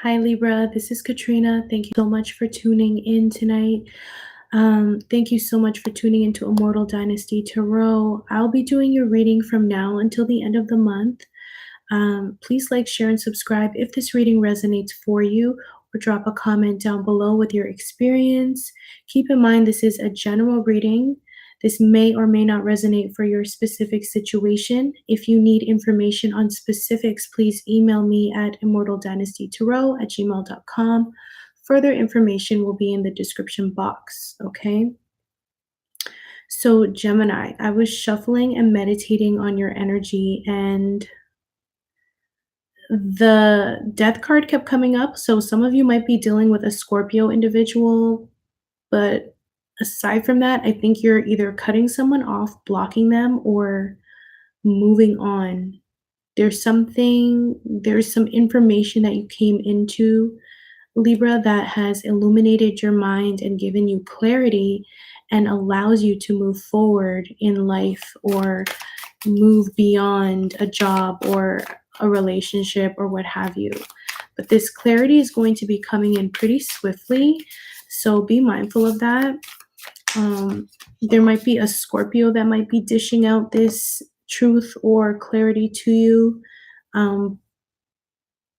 Hi, Libra. This is Katrina. Thank you so much for tuning in tonight. Thank you so much for tuning into Immortal Dynasty Tarot. I'll be doing your reading from now until the end of the month. Please like, share, and subscribe if this reading resonates for you, or drop a comment down below with your experience. Keep in mind, this is a general reading. This may or may not resonate for your specific situation. If you need information on specifics, please email me at immortaldynastytarot@gmail.com. Further information will be in the description box, okay? So, Gemini, I was shuffling and meditating on your energy, and the death card kept coming up. So some of you might be dealing with a Scorpio individual, but aside from that, I think you're either cutting someone off, blocking them, or moving on. There's some information that you came into, Libra, that has illuminated your mind and given you clarity and allows you to move forward in life, or move beyond a job or a relationship or what have you. But this clarity is going to be coming in pretty swiftly, so be mindful of that. There might be a Scorpio that might be dishing out this truth or clarity to you. Um,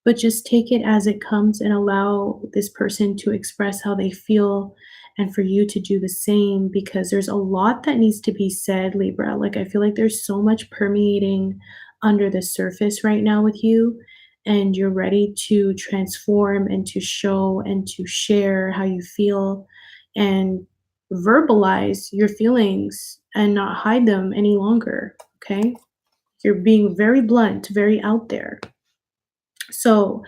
but just take it as it comes and allow this person to express how they feel, and for you to do the same, because there's a lot that needs to be said, Libra. Like, I feel like there's so much permeating under the surface right now with you, and you're ready to transform and to show and to share how you feel and verbalize your feelings and not hide them any longer. Okay, you're being very blunt, very out there. So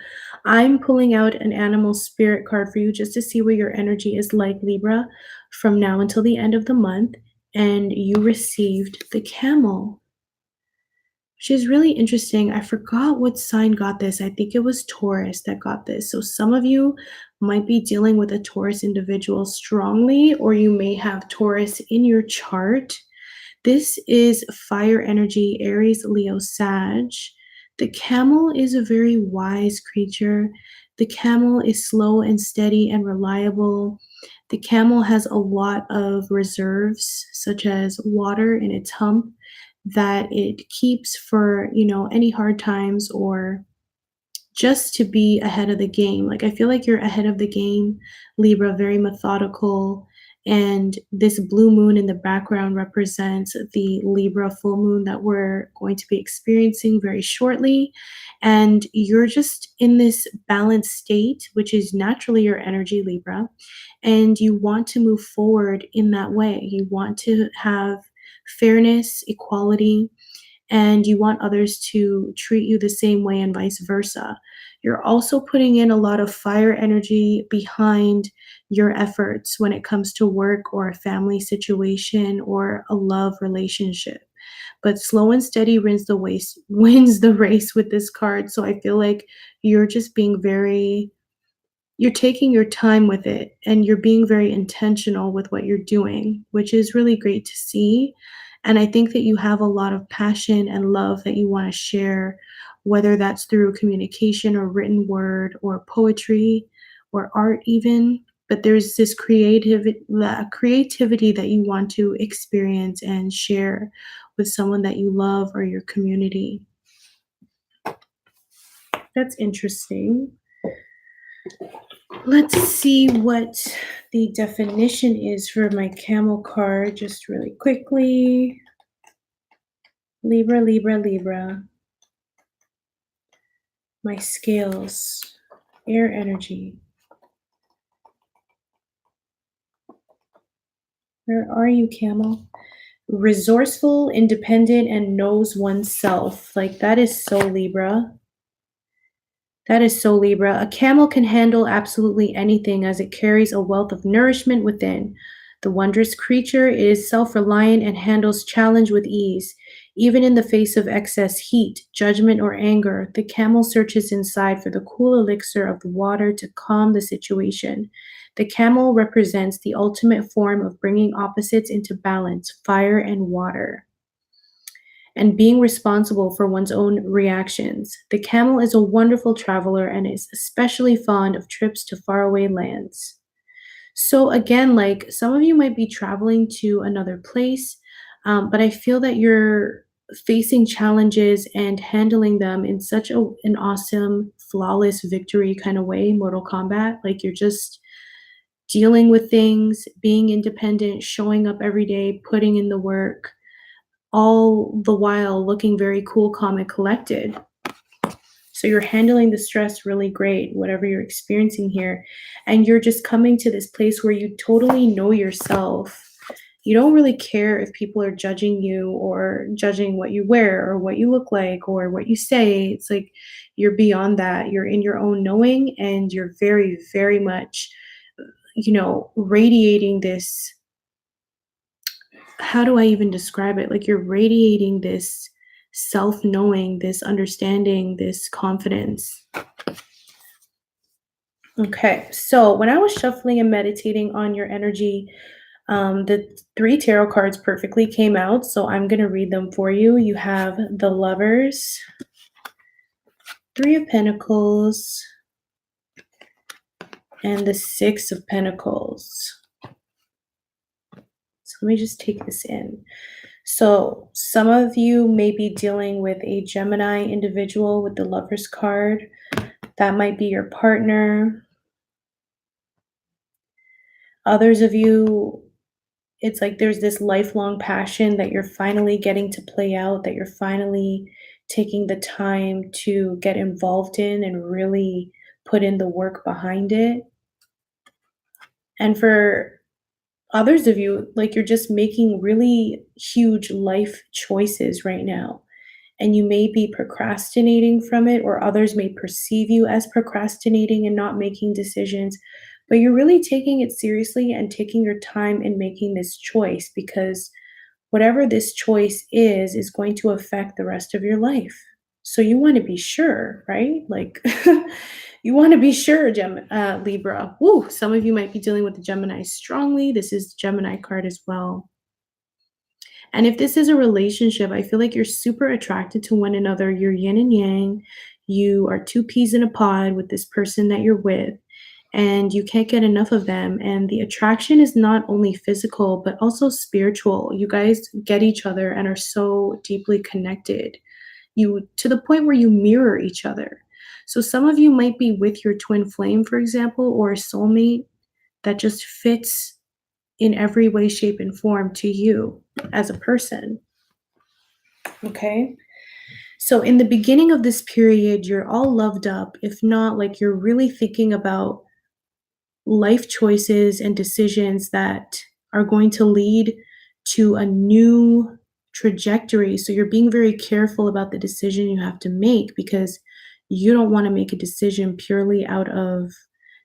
I'm pulling out an animal spirit card for you just to see where your energy is like, Libra, from now until the end of the month. And you received the camel, which is really interesting. I forgot what sign got this. I think it was Taurus that got this. So some of you might be dealing with a Taurus individual strongly, or you may have Taurus in your chart. This is fire energy, Aries, Leo, Sag. The camel is a very wise creature. The camel is slow and steady and reliable. The camel has a lot of reserves, such as water in its hump, that it keeps for, any hard times, or just to be ahead of the game. Like, I feel like you're ahead of the game, Libra, very methodical. And this blue moon in the background represents the Libra full moon that we're going to be experiencing very shortly. And you're just in this balanced state, which is naturally your energy, Libra. And you want to move forward in that way. You want to have fairness, equality, and you want others to treat you the same way, and vice versa. You're also putting in a lot of fire energy behind your efforts when it comes to work or a family situation or a love relationship. But slow and steady wins the race with this card. So I feel like you're just being you're taking your time with it, and you're being very intentional with what you're doing, which is really great to see. And I think that you have a lot of passion and love that you want to share, whether that's through communication or written word or poetry or art even. But there's this creativity that you want to experience and share with someone that you love or your community. That's interesting. Let's see what the definition is for my camel card, just really quickly. Libra, Libra, Libra. My scales, air energy. Where are you, camel? Resourceful, independent, and knows oneself. Like, that is so Libra. That is so Libra. A camel can handle absolutely anything, as it carries a wealth of nourishment within. The wondrous creature is self-reliant and handles challenge with ease. Even in the face of excess heat, judgment, or anger, the camel searches inside for the cool elixir of the water to calm the situation. The camel represents the ultimate form of bringing opposites into balance, fire and water. and being responsible for one's own reactions. The camel is a wonderful traveler and is especially fond of trips to faraway lands. So again, like some of you might be traveling to another place, but I feel that you're facing challenges and handling them in such an awesome, flawless victory kind of way, Mortal Kombat. Like you're just dealing with things, being independent, showing up every day, putting in the work, all the while looking very cool, calm, and collected. So you're handling the stress really great, whatever you're experiencing here. And you're just coming to this place where you totally know yourself. You don't really care if people are judging you or judging what you wear or what you look like or what you say. It's like you're beyond that. You're in your own knowing and you're very, very much, radiating this. How do I even describe it? Like you're radiating this self knowing, this understanding, this confidence. Okay, so when I was shuffling and meditating on your energy, the three tarot cards perfectly came out. So I'm going to read them for you. You have the Lovers, Three of Pentacles, and the Six of Pentacles. So let me just take this in. So some of you may be dealing with a Gemini individual with the Lovers card. That might be your partner. Others of you, it's like there's this lifelong passion that you're finally getting to play out, that you're finally taking the time to get involved in and really put in the work behind it. And for others of you, like you're just making really huge life choices right now. And you may be procrastinating from it, or others may perceive you as procrastinating and not making decisions. But you're really taking it seriously and taking your time in making this choice because whatever this choice is going to affect the rest of your life. So you want to be sure, right? Like you want to be sure, Libra. Woo, some of you might be dealing with the Gemini strongly. This is the Gemini card as well. And if this is a relationship, I feel like you're super attracted to one another. You're yin and yang. You are two peas in a pod with this person that you're with, and you can't get enough of them. And the attraction is not only physical, but also spiritual. You guys get each other and are so deeply connected. You to the point where you mirror each other. So some of you might be with your twin flame, for example, or a soulmate that just fits in every way, shape, and form to you as a person. Okay? So in the beginning of this period, you're all loved up. If not, like you're really thinking about life choices and decisions that are going to lead to a new trajectory. So you're being very careful about the decision you have to make because you don't want to make a decision purely out of,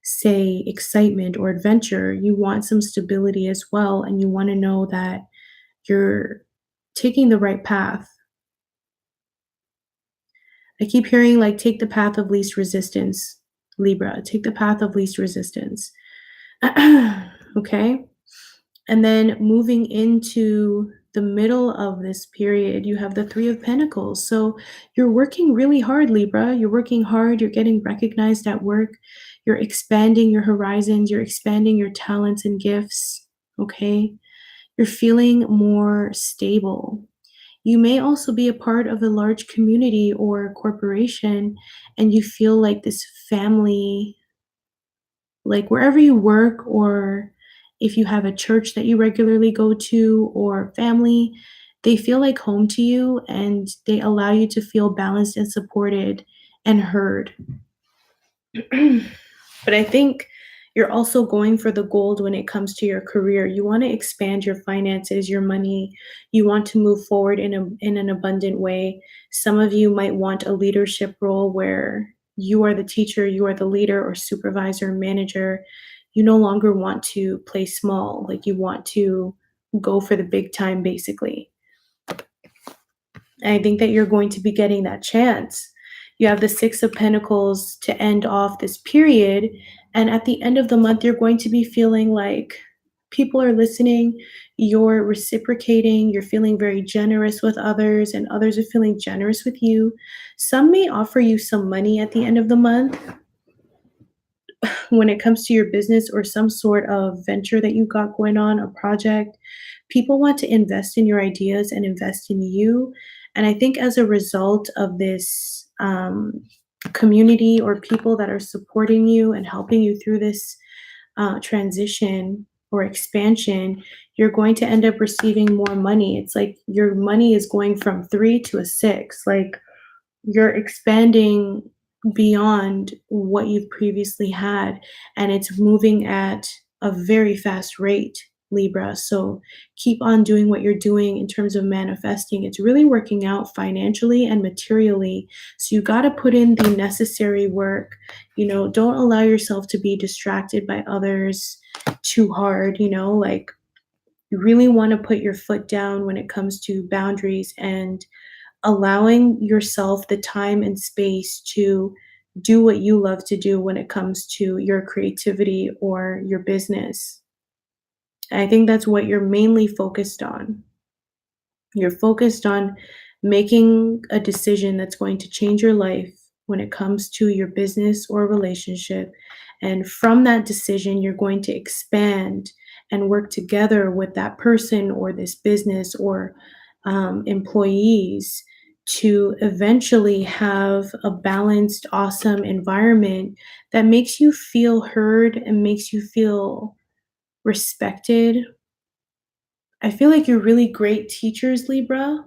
say, excitement or adventure. You want some stability as well, and you want to know that you're taking the right path. I keep hearing like take the path of least resistance, Libra. Take the path of least resistance. Okay? And then moving into the middle of this period, you have the Three of Pentacles. So you're working really hard, Libra. You're working hard. You're getting recognized at work. You're expanding your horizons. You're expanding your talents and gifts. Okay? You're feeling more stable. You may also be a part of a large community or corporation, and you feel like this family, like wherever you work, or if you have a church that you regularly go to or family, they feel like home to you and they allow you to feel balanced and supported and heard. But I think you're also going for the gold when it comes to your career. You want to expand your finances, your money. You want to move forward in an abundant way. Some of you might want a leadership role where you are the teacher, you are the leader or supervisor, manager. You no longer want to play small. Like you want to go for the big time, basically. And I think that you're going to be getting that chance. You have the Six of Pentacles to end off this period. And at the end of the month, you're going to be feeling like people are listening. You're reciprocating, you're feeling very generous with others, and others are feeling generous with you. Some may offer you some money at the end of the month when it comes to your business or some sort of venture that you got going on, a project. People want to invest in your ideas and invest in you. And I think as a result of this community or people that are supporting you and helping you through this transition or expansion, you're going to end up receiving more money. It's like your money is going from three to a six. Like you're expanding beyond what you've previously had, and it's moving at a very fast rate, Libra. So keep on doing what you're doing in terms of manifesting. It's really working out financially and materially. So you got to put in the necessary work. Don't allow yourself to be distracted by others too hard, like you really want to put your foot down when it comes to boundaries and allowing yourself the time and space to do what you love to do when it comes to your creativity or your business. I think that's what you're mainly focused on. You're focused on making a decision that's going to change your life when it comes to your business or relationship. And from that decision, you're going to expand and work together with that person or this business or employees to eventually have a balanced, awesome environment that makes you feel heard and makes you feel respected. I feel like you're really great teachers, Libra.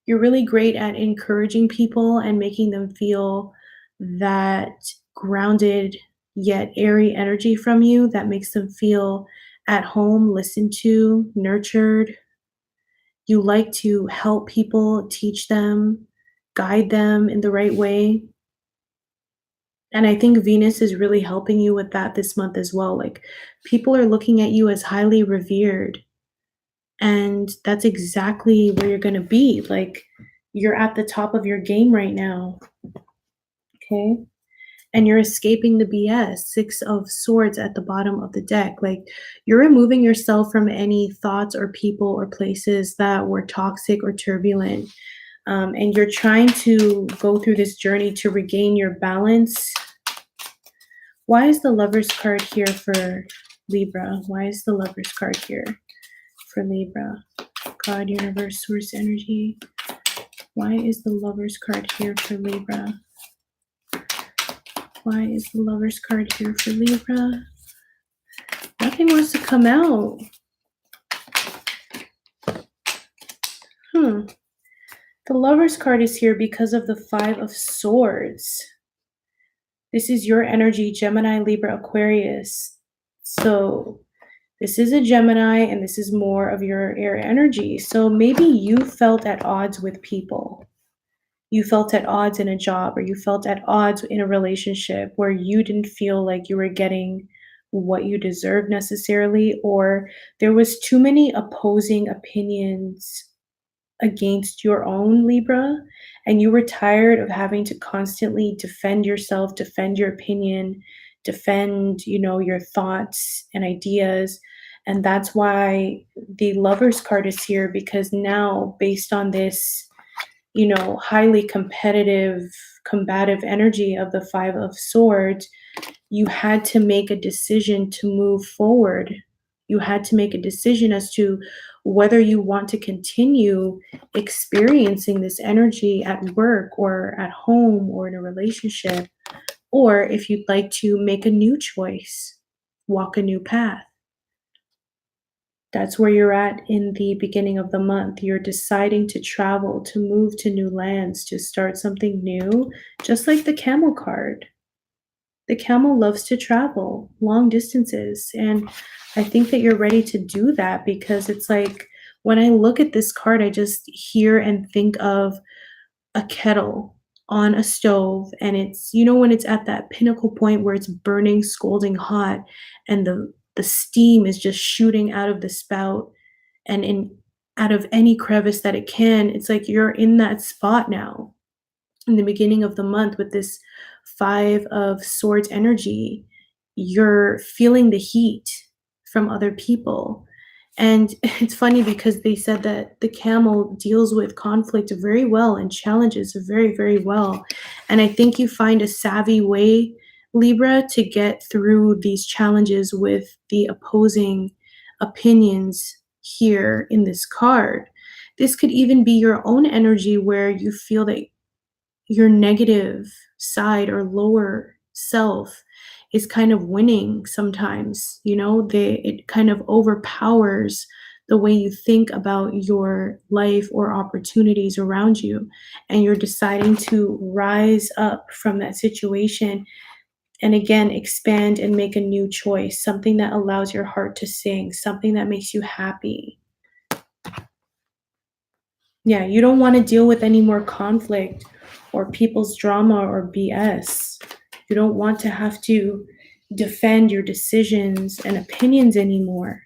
You're really great at encouraging people and making them feel that grounded yet airy energy from you that makes them feel at home, listened to, nurtured. You like to help people, teach them, guide them in the right way. And I think Venus is really helping you with that this month as well. Like people are looking at you as highly revered. And that's exactly where you're going to be. Like you're at the top of your game right now. Okay. And you're escaping the BS. Six of Swords at the bottom of the deck. Like you're removing yourself from any thoughts or people or places that were toxic or turbulent. And you're trying to go through this journey to regain your balance. Why is the Lover's card here for Libra? Why is the Lover's card here for Libra? God, universe, source energy. Why is the Lover's card here for Libra? Why is the Lover's card here for Libra? Nothing wants to come out. The Lover's card is here because of the Five of Swords. This is your energy, Gemini, Libra, Aquarius. So this is a Gemini and this is more of your air energy. So maybe you felt at odds with people. You felt at odds in a job or you felt at odds in a relationship where you didn't feel like you were getting what you deserve necessarily, or there was too many opposing opinions against your own, Libra, and you were tired of having to constantly defend yourself, defend your opinion, defend, your thoughts and ideas. And that's why the Lover's card is here, because now based on this, highly competitive, combative energy of the Five of Swords, you had to make a decision to move forward. You had to make a decision as to whether you want to continue experiencing this energy at work or at home or in a relationship, or if you'd like to make a new choice, walk a new path. That's where you're at in the beginning of the month. You're deciding to travel, to move to new lands, to start something new, just like the Camel card. The camel loves to travel long distances. And I think that you're ready to do that, because it's like when I look at this card, I just hear and think of a kettle on a stove. And it's, when it's at that pinnacle point where it's burning, scalding hot, and the steam is just shooting out of the spout and in out of any crevice that it can. It's like you're in that spot now in the beginning of the month with this Five of Swords energy. You're feeling the heat from other people. And it's funny because they said that the camel deals with conflict very well and challenges very, very well. And I think you find a savvy way, Libra, to get through these challenges with the opposing opinions here in this card. This could even be your own energy where you feel that your negative side or lower self is kind of winning sometimes. It kind of overpowers the way you think about your life or opportunities around you, and you're deciding to rise up from that situation and again expand and make a new choice, something that allows your heart to sing, something that makes you happy. Yeah, you don't want to deal with any more conflict or people's drama or BS. You don't want to have to defend your decisions and opinions anymore.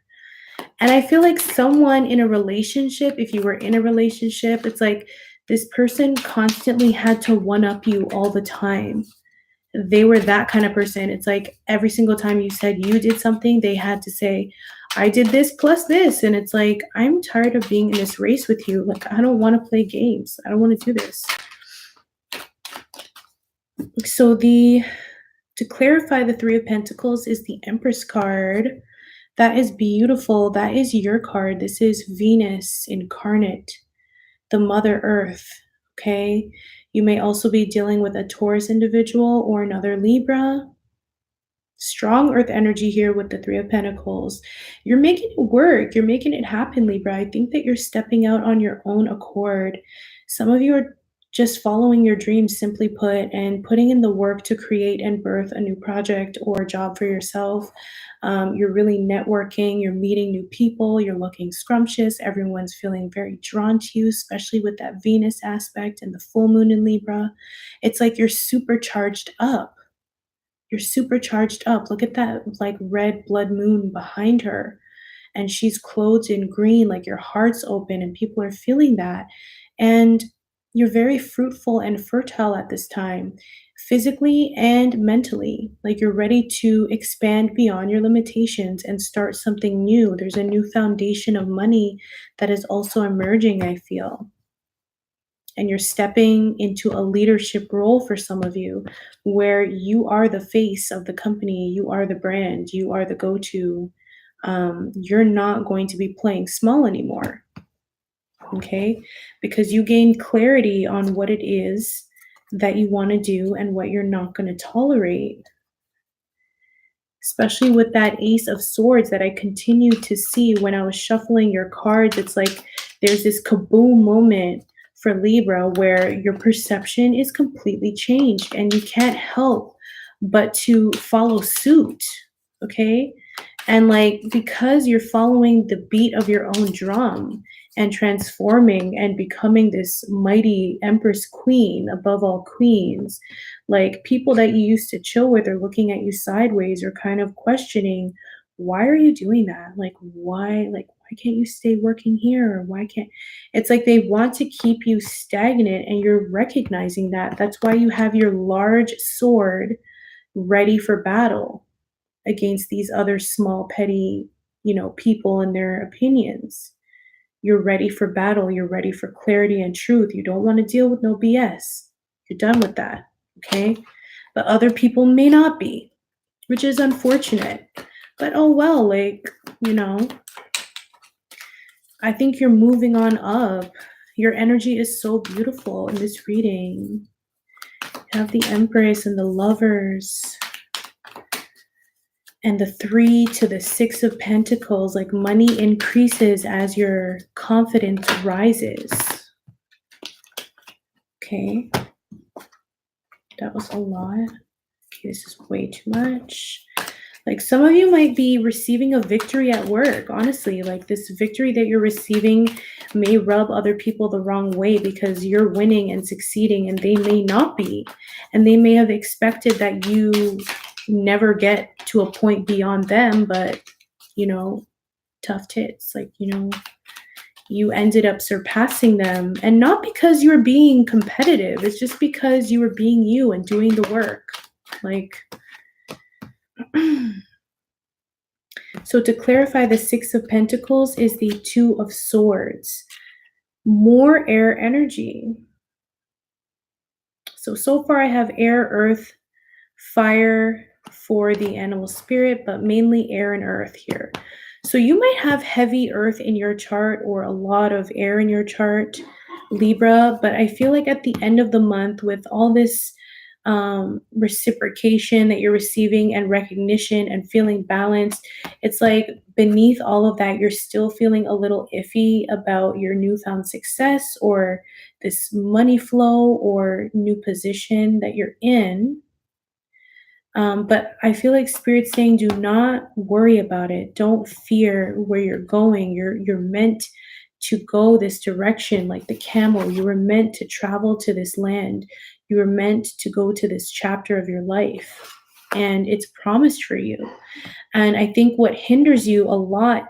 And I feel like someone in a relationship, if you were in a relationship, it's like this person constantly had to one up you all the time. They were that kind of person. It's like every single time you said you did something, they had to say, I did this plus this. And it's like, I'm tired of being in this race with you. Like, I don't want to play games. I don't want to do this. So to clarify, the Three of Pentacles is the Empress card. That is beautiful. That is your card. This is Venus incarnate, the Mother Earth. Okay. You may also be dealing with a Taurus individual or another Libra. Strong earth energy here with the Three of Pentacles. You're making it work. You're making it happen, Libra. I think that you're stepping out on your own accord. Some of you are just following your dreams, simply put, and putting in the work to create and birth a new project or job for yourself. You're really networking. You're meeting new people. You're looking scrumptious. Everyone's feeling very drawn to you, especially with that Venus aspect and the full moon in Libra. It's like you're supercharged up. You're supercharged up. Look at that like red blood moon behind her. And she's clothed in green, like your heart's open and people are feeling that. And you're very fruitful and fertile at this time, physically and mentally. Like you're ready to expand beyond your limitations and start something new. There's a new foundation of money that is also emerging, I feel. And you're stepping into a leadership role for some of you where you are the face of the company, you are the brand, you are the go-to. You're not going to be playing small anymore, okay? Because you gain clarity on what it is that you want to do and what you're not going to tolerate. Especially with that Ace of Swords that I continue to see when I was shuffling your cards. It's like there's this kaboom moment for Libra where your perception is completely changed and you can't help but to follow suit, okay? And like, because you're following the beat of your own drum and transforming and becoming this mighty Empress Queen above all queens, like people that you used to chill with are looking at you sideways or kind of questioning, why are you doing that? Why can't you stay working here? Or why can't, it's like they want to keep you stagnant and you're recognizing that. That's why you have your large sword ready for battle against these other small, petty, people and their opinions. You're ready for battle. You're ready for clarity and truth. You don't want to deal with no BS. You're done with that. Okay. But other people may not be, which is unfortunate. But oh well, I think you're moving on up. Your energy is so beautiful in this reading. You have the Empress and the Lovers. And the 3 to the 6 of Pentacles, like money increases as your confidence rises. Okay. That was a lot. Okay, this is way too much. Like some of you might be receiving a victory at work, honestly. Like this victory that you're receiving may rub other people the wrong way because you're winning and succeeding and they may not be. And they may have expected that you never get to a point beyond them, but, tough tits. Like, you ended up surpassing them. And not because you're being competitive. It's just because you were being you and doing the work. Like... So to clarify, the Six of Pentacles is the Two of Swords. More air energy. So far I have air, earth, fire for the animal spirit, but mainly air and earth here. So you might have heavy earth in your chart or a lot of air in your chart, Libra, but I feel like at the end of the month, with all this reciprocation that you're receiving and recognition and feeling balanced, it's like beneath all of that, you're still feeling a little iffy about your newfound success or this money flow or new position that you're in. But I feel like Spirit's saying, do not worry about it. Don't fear where you're going. You're meant to go this direction, like the camel. You were meant to travel to this land. You were meant to go to this chapter of your life, and it's promised for you. And I think what hinders you a lot,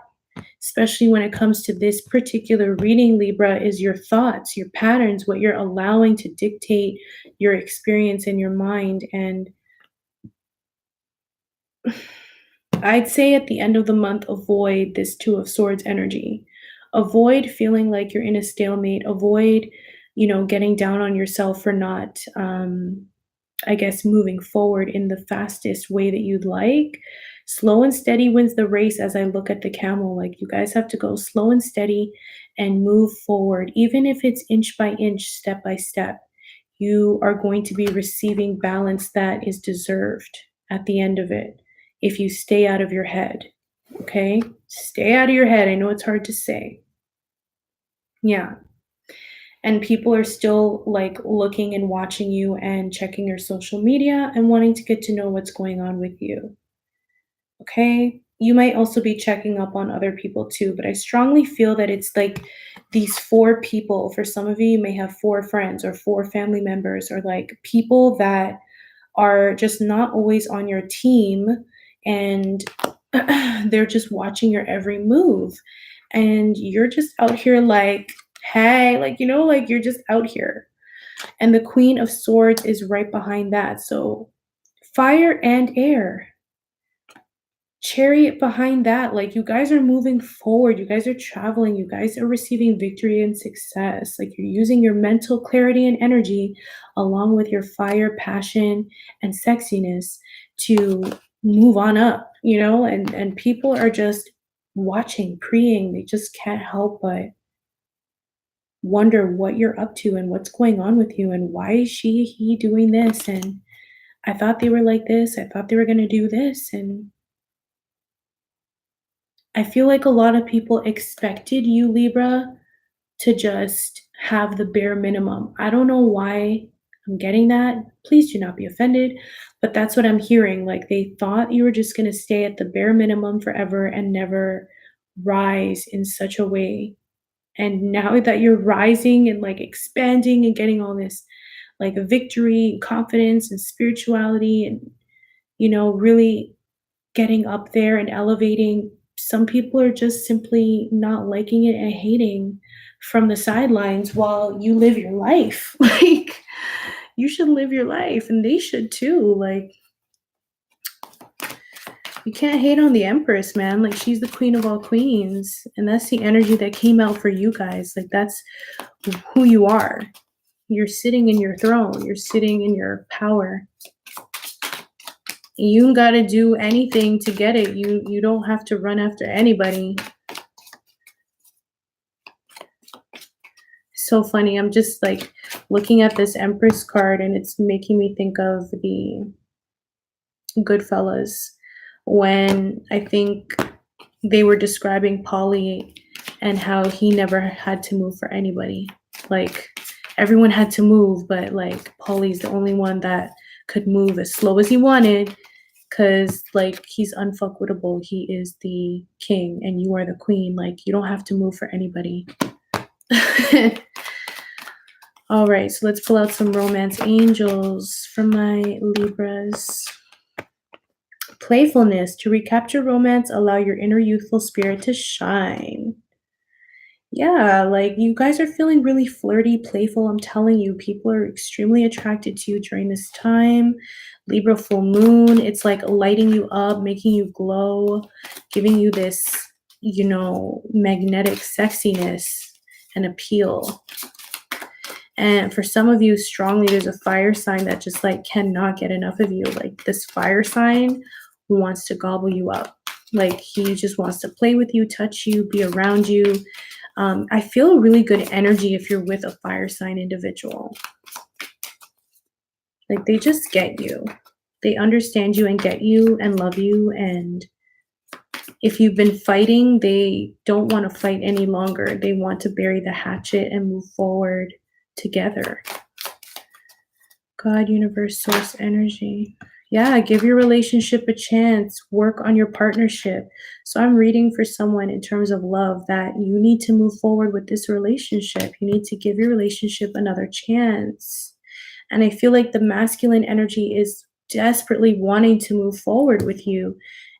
especially when it comes to this particular reading, Libra, is your thoughts, your patterns, what you're allowing to dictate your experience in your mind. And I'd say at the end of the month, avoid this Two of Swords energy. Avoid feeling like you're in a stalemate. Avoid, getting down on yourself for not, I guess, moving forward in the fastest way that you'd like. Slow and steady wins the race as I look at the camel. Like, you guys have to go slow and steady and move forward, even if it's inch by inch, step by step. You are going to be receiving balance that is deserved at the end of it if you stay out of your head. Okay? Stay out of your head. I know it's hard to say. Yeah. And people are still like looking and watching you and checking your social media and wanting to get to know what's going on with you. Okay? You might also be checking up on other people too, but I strongly feel that it's like these four people. For some of you, you may have four friends or four family members or like people that are just not always on your team, and they're just watching your every move. And you're just out here like, hey, like, like you're just out here. And the Queen of Swords is right behind that. So fire and air. Chariot behind that. Like, you guys are moving forward. You guys are traveling. You guys are receiving victory and success. Like, you're using your mental clarity and energy along with your fire, passion, and sexiness to move on up, and people are just watching, preying. They just can't help but wonder what you're up to and what's going on with you and why is he doing this, and I thought they were like this, I thought they were going to do this. And I feel like a lot of people expected you, Libra, to just have the bare minimum. I don't know why I'm getting that. Please do not be offended, but that's what I'm hearing. Like, they thought you were just going to stay at the bare minimum forever and never rise in such a way. And now that you're rising and like expanding and getting all this like victory and confidence and spirituality and, really getting up there and elevating, some people are just simply not liking it and hating from the sidelines while you live your life. Like, you should live your life and they should too. Like, you can't hate on the Empress, man. Like, she's the queen of all queens. And that's the energy that came out for you guys. Like, that's who you are. You're sitting in your throne. You're sitting in your power. You don't gotta do anything to get it. You don't have to run after anybody. So funny. I'm just like looking at this Empress card and it's making me think of the Goodfellas when I think they were describing Paulie and how he never had to move for anybody. Like, everyone had to move, but like Paulie's the only one that could move as slow as he wanted because like he's unfuckwittable. He is the king and you are the queen. Like, you don't have to move for anybody. All right, so let's pull out some romance angels for my Libras. Playfulness. To recapture romance, allow your inner youthful spirit to shine. Yeah, like you guys are feeling really flirty, playful. I'm telling you, people are extremely attracted to you during this time. Libra full moon, it's like lighting you up, making you glow, giving you this, magnetic sexiness and appeal. And for some of you, strongly, there's a fire sign that just like cannot get enough of you. Like this fire sign wants to gobble you up. Like he just wants to play with you, touch you, be around you. I feel really good energy if you're with a fire sign individual. Like they just get you. They understand you and get you and love you. And if you've been fighting, they don't want to fight any longer. They want to bury the hatchet and move forward together. God, universe, source, energy. Yeah, give your relationship a chance. Work on your partnership. So I'm reading for someone in terms of love that you need to move forward with this relationship. You need to give your relationship another chance. And I feel like the masculine energy is desperately wanting to move forward with you.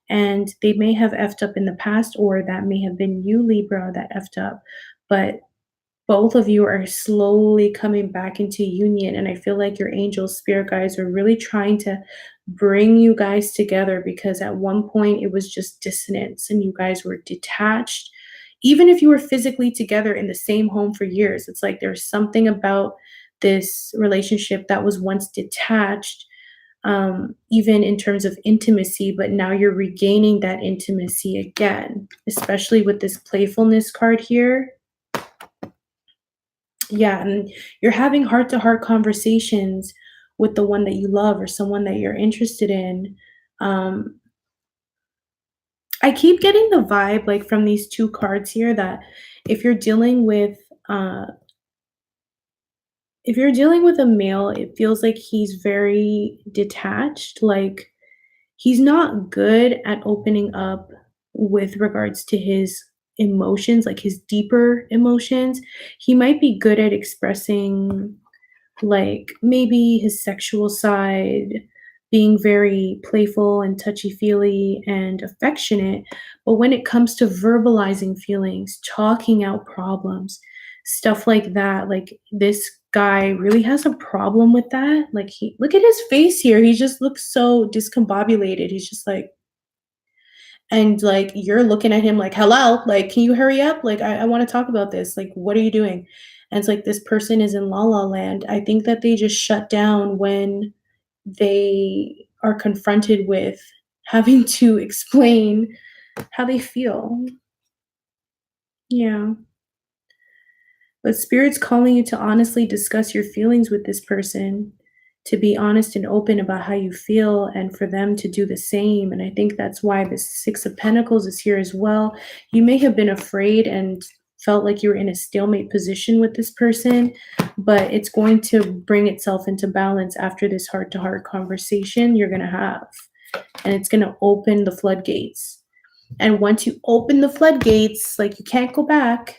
And they may have effed up in the past, or that may have been you, Libra, that effed up. But both of you are slowly coming back into union, and I feel like your angel spirit guides are really trying to bring you guys together, because at one point it was just dissonance and you guys were detached. Even if you were physically together in the same home for years, it's like there's something about this relationship that was once detached, even in terms of intimacy, but now you're regaining that intimacy again, especially with this playfulness card here. Yeah, and you're having heart-to-heart conversations with the one that you love or someone that you're interested in. Um, I keep getting the vibe, like, from these 2 cards here, that if you're dealing with, uh if you're dealing with a male, it feels like he's very detached, like, he's not good at opening up with regards to his emotions, like, his deeper emotions. He might be good at expressing, like maybe his sexual side, being very playful and touchy-feely and affectionate. But when it comes to verbalizing feelings, talking out problems, stuff like that, like this guy really has a problem with that. Like he look at his face here. He just looks so discombobulated. He's just like, and like you're looking at him like, hello, like, can you hurry up? Like, I want to talk about this. Like, what are you doing? And it's like this person is in la la land. I think that they just shut down when they are confronted with having to explain how they feel. Yeah. But spirit's calling you to honestly discuss your feelings with this person, to be honest and open about how you feel, and for them to do the same. And I think that's why the Six of Pentacles is here as well. You may have been afraid and felt like you were in a stalemate position with this person, but it's going to bring itself into balance after this heart to heart conversation you're going to have. And it's going to open the floodgates. And once you open the floodgates, like you can't go back.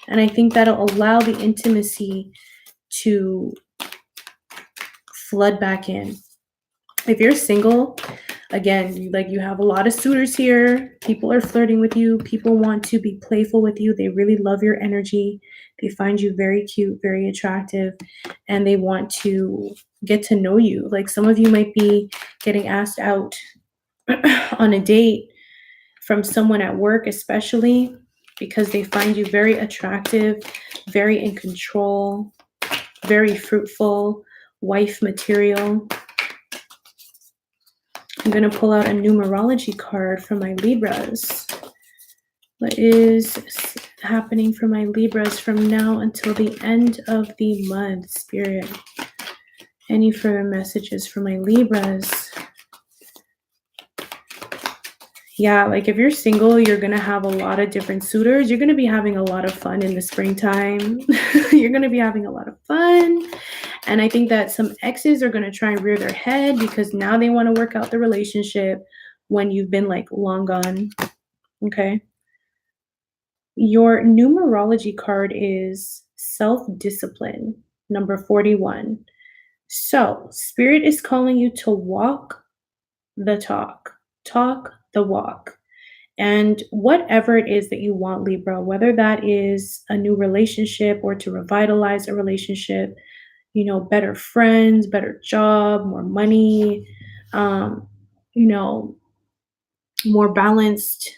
And I think that'll allow the intimacy to flood back in. If you're single, again, you have a lot of suitors here. People are flirting with you. People want to be playful with you. They really love your energy. They find you very cute, very attractive, and they want to get to know you. Like some of you might be getting asked out on a date from someone at work, especially because they find you very attractive, very in control, very fruitful, wife material. I'm going to pull out a numerology card for my Libras. What is happening for my Libras from now until the end of the month, Spirit? Any further messages for my Libras? Yeah, like if you're single, you're going to have a lot of different suitors. You're going to be having a lot of fun in the springtime. You're going to be having a lot of fun. And I think that some exes are going to try and rear their head because now they want to work out the relationship when you've been like long gone. Okay. Your numerology card is self-discipline, number 41. So Spirit is calling you to walk the talk the walk. And whatever it is that you want, Libra, whether that is a new relationship or to revitalize a relationship, better friends, better job, more money, um, you know, more balanced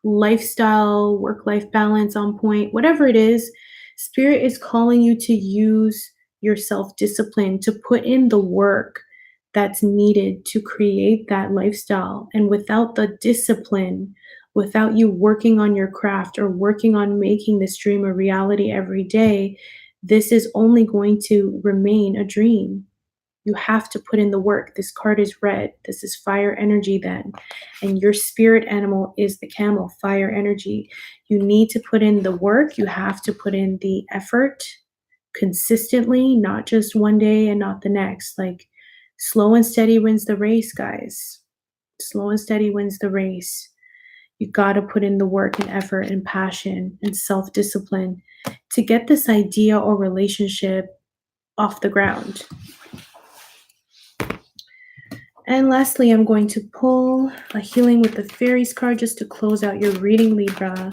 lifestyle, work life balance on point, whatever it is, spirit is calling you to use your self discipline to put in the work that's needed to create that lifestyle. And without the discipline, without you working on your craft or working on making this dream a reality every day, this is only going to remain a dream. You have to put in the work. This card is red. This is fire energy then. And your spirit animal is the camel, fire energy. You need to put in the work. You have to put in the effort consistently, not just one day and not the next. Like slow and steady wins the race, guys. Slow and steady wins the race. You got to put in the work and effort and passion and self discipline to get this idea or relationship off the ground. And lastly, I'm going to pull a healing with the fairies card just to close out your reading, Libra.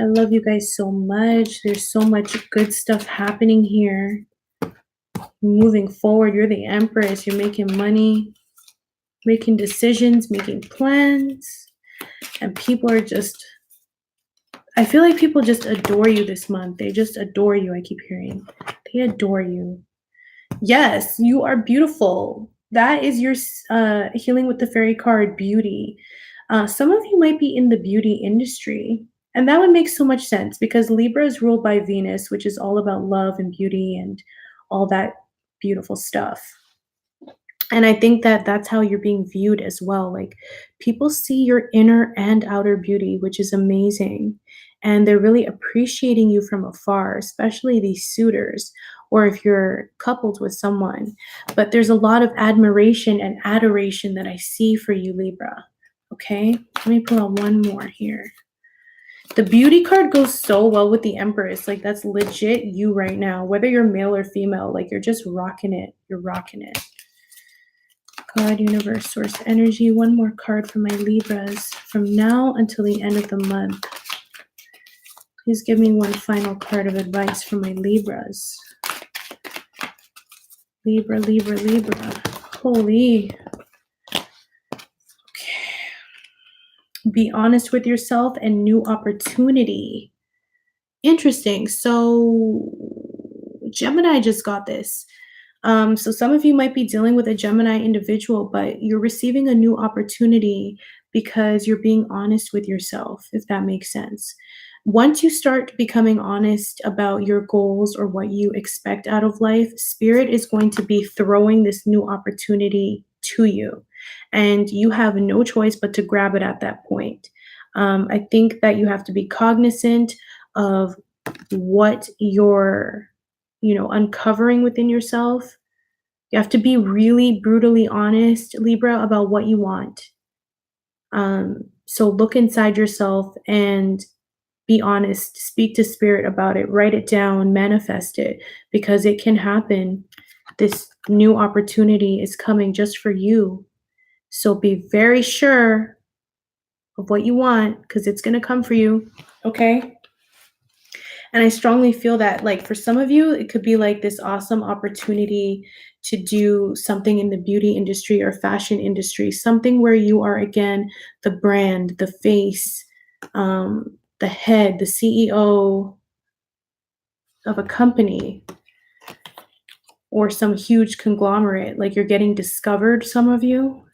I love you guys so much. There's so much good stuff happening here. Moving forward, you're the Empress. You're making money, making decisions, making plans. And people are just, I feel like people just adore you this month. They just adore you, I keep hearing. They adore you. Yes, you are beautiful. That is your healing with the fairy card, beauty. Some of you might be in the beauty industry, and that would make so much sense because Libra is ruled by Venus, which is all about love and beauty and all that beautiful stuff. And I think that that's how you're being viewed as well. Like people see your inner and outer beauty, which is amazing. And they're really appreciating you from afar, especially these suitors, or if you're coupled with someone. But there's a lot of admiration and adoration that I see for you, Libra. Okay, let me pull out one more here. The beauty card goes so well with the Empress. Like that's legit you right now, whether you're male or female, like you're just rocking it. You're rocking it. God, universe, source energy. One more card for my Libras from now until the end of the month. Please give me one final card of advice for my Libras. Libra, Libra, Libra. Holy. Okay. Be honest with yourself and new opportunity. Interesting. So Gemini just got this. So some of you might be dealing with a Gemini individual, but you're receiving a new opportunity because you're being honest with yourself, if that makes sense. Once you start becoming honest about your goals or what you expect out of life, Spirit is going to be throwing this new opportunity to you. And you have no choice but to grab it at that point. I think that you have to be cognizant of what you're uncovering within yourself. You have to be really brutally honest, Libra, about what you want. So look inside yourself and be honest. Speak to Spirit about it. Write it down. Manifest it because it can happen. This new opportunity is coming just for you. So be very sure of what you want because it's going to come for you. Okay? And I strongly feel that, like, for some of you, it could be like this awesome opportunity to do something in the beauty industry or fashion industry, something where you are, again, the brand, the face, the head, the CEO of a company or some huge conglomerate. Like, you're getting discovered, some of you.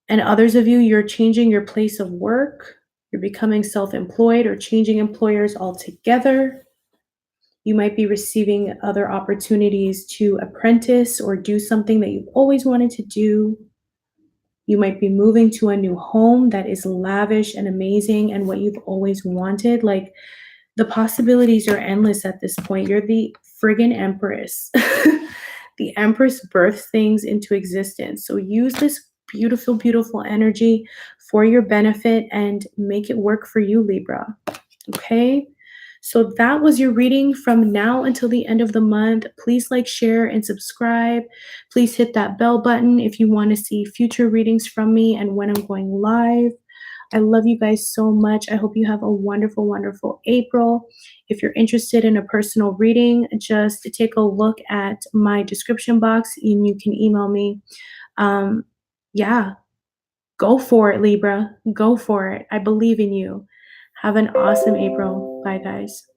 And others of you, you're changing your place of work. You're becoming self-employed or changing employers altogether. You might be receiving other opportunities to apprentice or do something that you've always wanted to do. You might be moving to a new home that is lavish and amazing and what you've always wanted. Like, the possibilities are endless at this point. You're the friggin' Empress. The Empress births things into existence. So use this beautiful, beautiful energy for your benefit and make it work for you, Libra. Okay? So that was your reading from now until the end of the month. Please like, share, and subscribe. Please hit that bell button if you want to see future readings from me and when I'm going live. I love you guys so much. I hope you have a wonderful, wonderful April. If you're interested in a personal reading, just take a look at my description box and you can email me. Um, yeah, go for it, Libra. Go for it. I believe in you. Have an awesome April. Bye, guys.